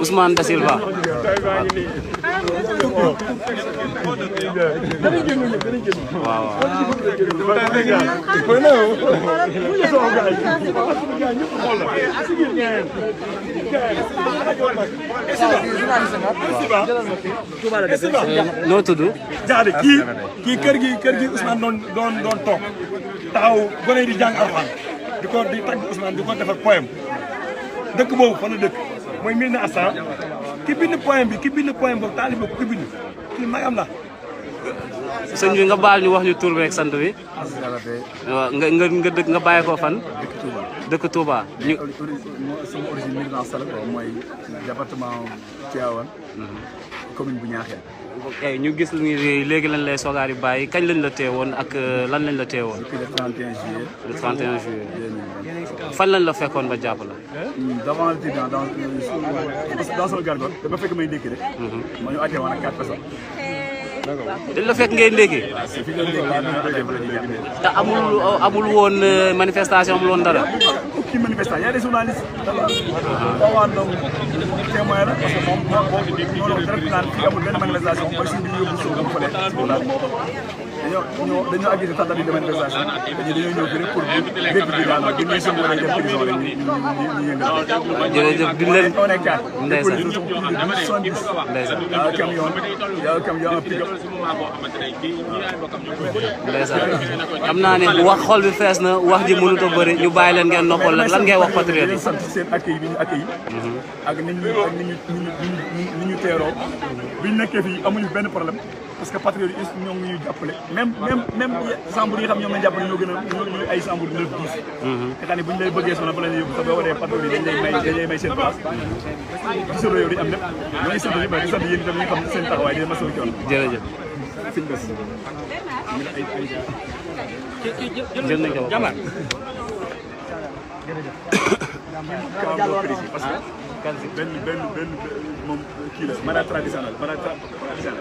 Ousmane Da Silva waaw noo tudd jaade kii kër gi Ousmane doon toog taxaw gone di jàng alxuraan di tagg Ousmane di ko defar poème dëkk boobu fan la dëkk mooy Médina Assane ki bind poème boobu taalibe boobu ki bind kii magam la sëñ bi nga baal ñu wax ñu tur beeg sant bi waaw nga dëkk nga bàyyi ko fan dëkk Touba ñu sama origine Médina Assane mooy département Tivaouane commune bu Niakhène ñu gis ni léegi lañ lay Sogari bàyyi kañ lañ la teewoon ak lan lañ la teewoon depuis le 31 juillet le 31 juillet fan lañ la fekkoon ba jàpp la devant le tribunal dans son gargote dafa fekk may ndékki rek ma ñu àttee woon ak 4 personnes dañ la fekk ngay ndékki te amul woon manifestation amul woon dara aucune manifestation y a des journalistes xawaan donc témoin la parce que moom ñoo direct naan fii amul benn manifestation mooy suñu bi yóbbu soo mu fële dañoo accusé tentative de manifestation dañoo ñëw fii rek pour dégg bi daal bi ñuy sëngu rek dem prison rek ñu yëngal jërëjëf di leen on est 4 ndeysaan ndeysaan camion un pick-up ndeysaan xam naa ne wax xol bi fees na wax ji mënut a bëri ñu bàyyi leen ngeen noppal lan ngay wax patriote yi sant seen accueil bi ñu accueil ak ni ñu teeroo bi ñu nekkee fii amuñu benn problème parce que patriote yi ñoo ngi ñuy jàppale même chambre yi xam ñoom lañ jàppale ñoo gën a ñu ay chambre 9 10 te xam ne bu ñu lay bëggee sonal fa la ñuy yóbbu sax boo waree patriote yi dañ lay may seen place gisaloo yow di am lépp ñoo ngi sant ñëpp di sant yéen itam ñu xam seen taxawaay di leen masawu coono jërëjëf fiñ bés jël nañ ko ba pare parce que benn moom kii la mara traditionnel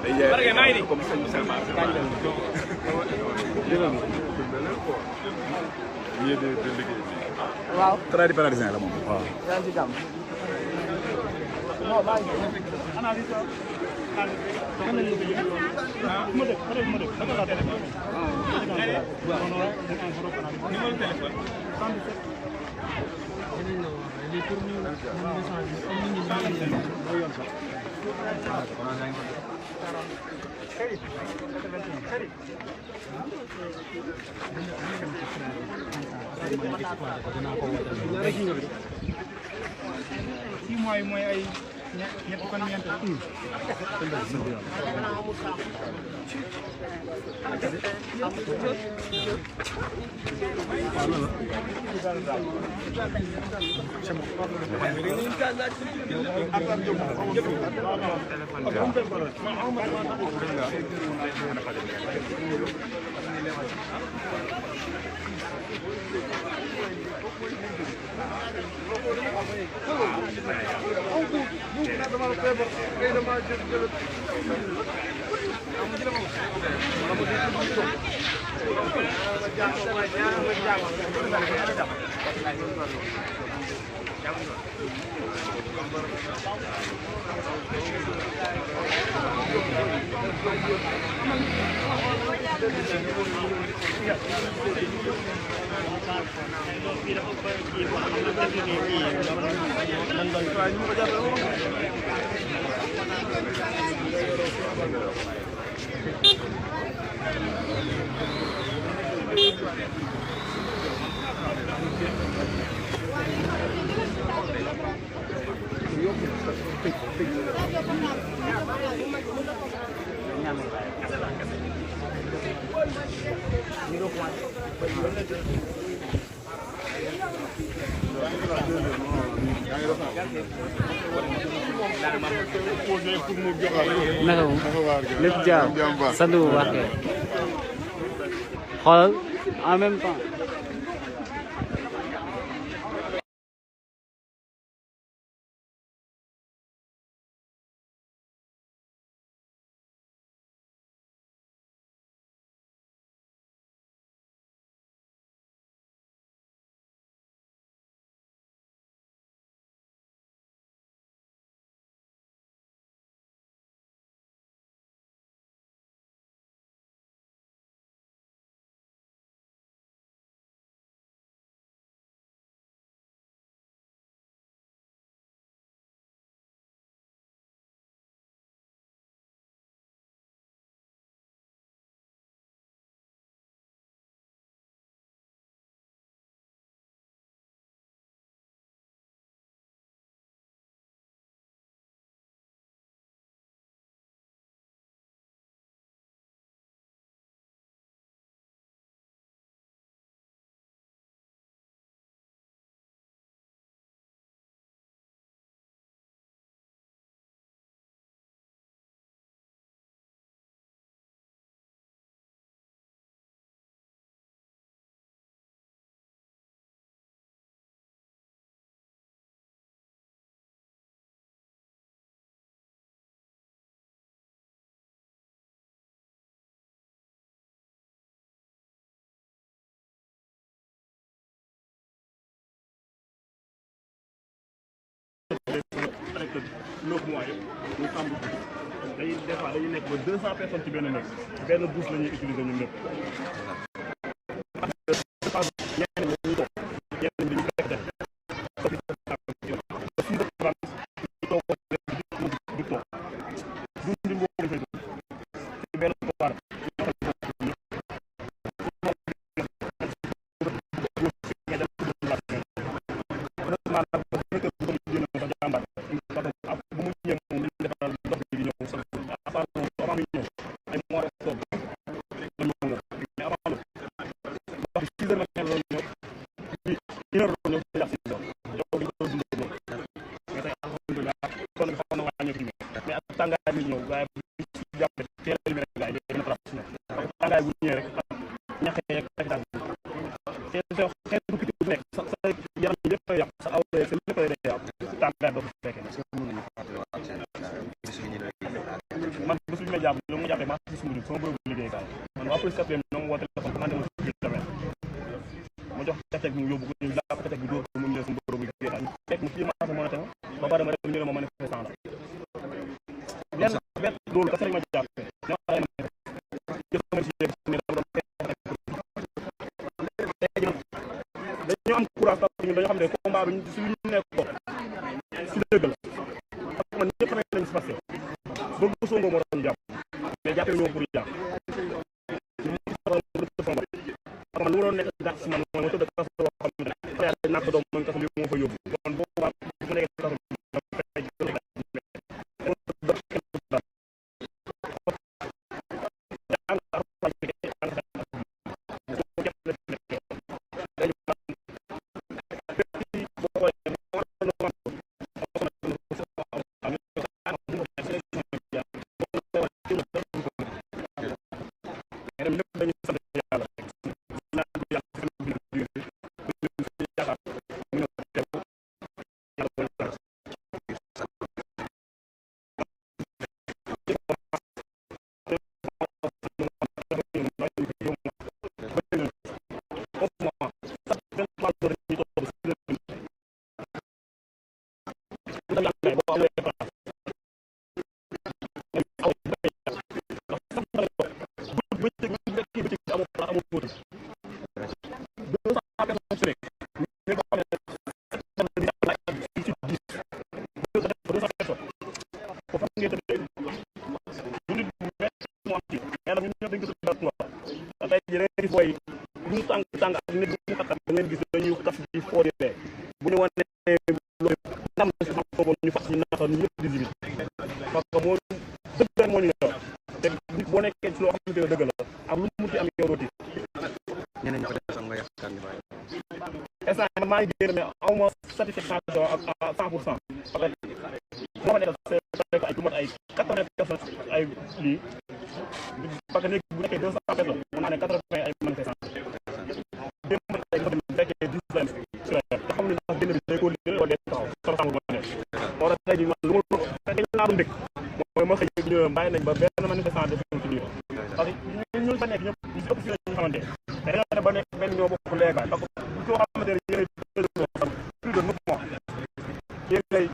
day jaay comme sëñ Samba waaw traditionnel la moom waaw mooy ay ñetti fan ñeent naka moom lépp jaar sant bu baax xoolal en même temps 9 mois yëpp ñu tàmbali dañuy des fois dañuy nekk ba 200 personnes ci benn nekk benn douche la ñuy utiliser ñun ñëpp. ñeneen ñi ñu toog ñeneen ñi ñu fekk def man bés bu ñu may jàpp lu mu jàppee maa ngi si sama bërëbu liggéeykaay man waa police quatrième ñoo ma woo téléphone man demal si biir tamit ma jox teg mu yóbbu ko ñu jàpp teg bi dóor ko mu ñëw sama bërëbu liggéeykaay fekk mu fii marché moo ne tamit ba pare ma dem ñu ne ma manifestant la benn loolu kese lañ ma jàppee ñoo ay dañoo am courage parce que ñun dañoo xam ne combat bi si ñu nekk ko si dëgg la parce que man ñëpp xamee nañ si passé bëgg Sonko moo doon jàpp mais jàppee ñoo pour jàpp man lu ma doon nekk gàtt si man mooy ma tëdd kaso boo xam ne dañ nàkk doom mooy kaso bi moo fa yóbbu kon boobu bu nekkee kaso maa ngi génn mais aw ma satisfaction à 100% parce que boo fa nekkal c'est ay lu mot ay 80 personnes ay lii parce que léegi bu nekkee 200 personnes mën naa ne 80 ay manifestants démb tey bu fekkee 10 lañ te xam ne ndax génn bi day ko lii wala day taxaw sama sànq ma nekk moo tax tey jii man lu ma fekkee naa doon dëkk mooy ma xëy ñu bàyyi nañ ba benn manifestant def ci biir parce que ñun fa nekk ñëpp ñu ëpp si ñu xamante te dañoo dem ba nekk benn ñoo bokk léegaay parce que koo xamante ne yéen plus de 9 mois yéen lay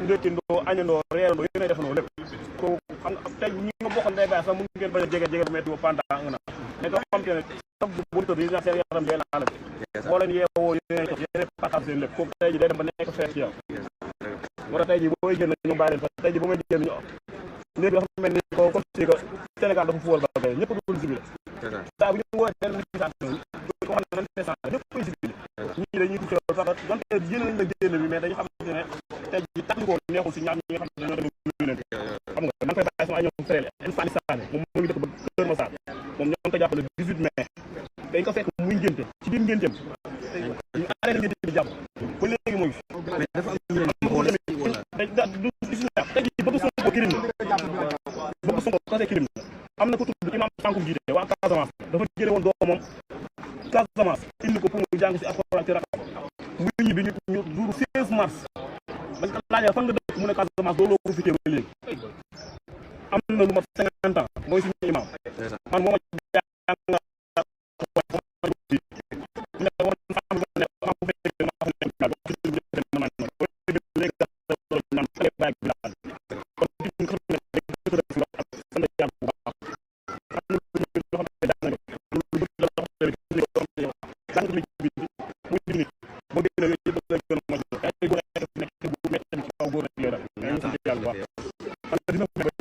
ndékkindoo añandoo reerandoo yéen ay defandoo lépp ko xam tey ñi nga bokkal léegaay sax mu ngeen bañ a jege jege bu metti ba pendant un an mais doo xamante ne sax bu tëdd yi seen yaram dee naa la boo leen yeewoo yéen partage seen lépp kooku tey ji day dem ba nekk feet ci yow moo tax tey ji booy génn ñu bàyyi leen fa tey ji ba may génn ñu léegi dafa mel ni ko comme si que Sénégal dafa fuwal ba gay ñëpp dugul civil saa bu ñu woowee benn manifestation ko xam ne manifestation ñëpp koy civil ñii dañuy tukkee sax donte yéen lañ la génn bi mais dañu xamante ne tey ji tax ñu ko neexul si ñaar ñi nga xam ne ñoo dem leen xam nga man koy bàyyi sama ay ñoom frère Insani Sané moom mu ngi dëkk ba Kër Massar moom ñoo ngi ko jàppale 18 mai dañ ko fekk muy ngénte ci biir ngénteem ñu arrêté ngénte bi jàpp ba léegi mooy mais dafa am du tey ji bëgg Sonko crime la bëgg Sonko kase crime la am na ko tudd imam Sankum jiite waa Casamance dafa jële woon doomam Casamance indi ko pour mu jàng si alxuraan ci rakam muy ñibbi ñu jour 16 mars bañ ko laajee fan nga dëkk mu ne Casamance doo loo ko fi ba léegi am na lu mat 50 ans mooy suñu imam man moo Sénégal bu baax.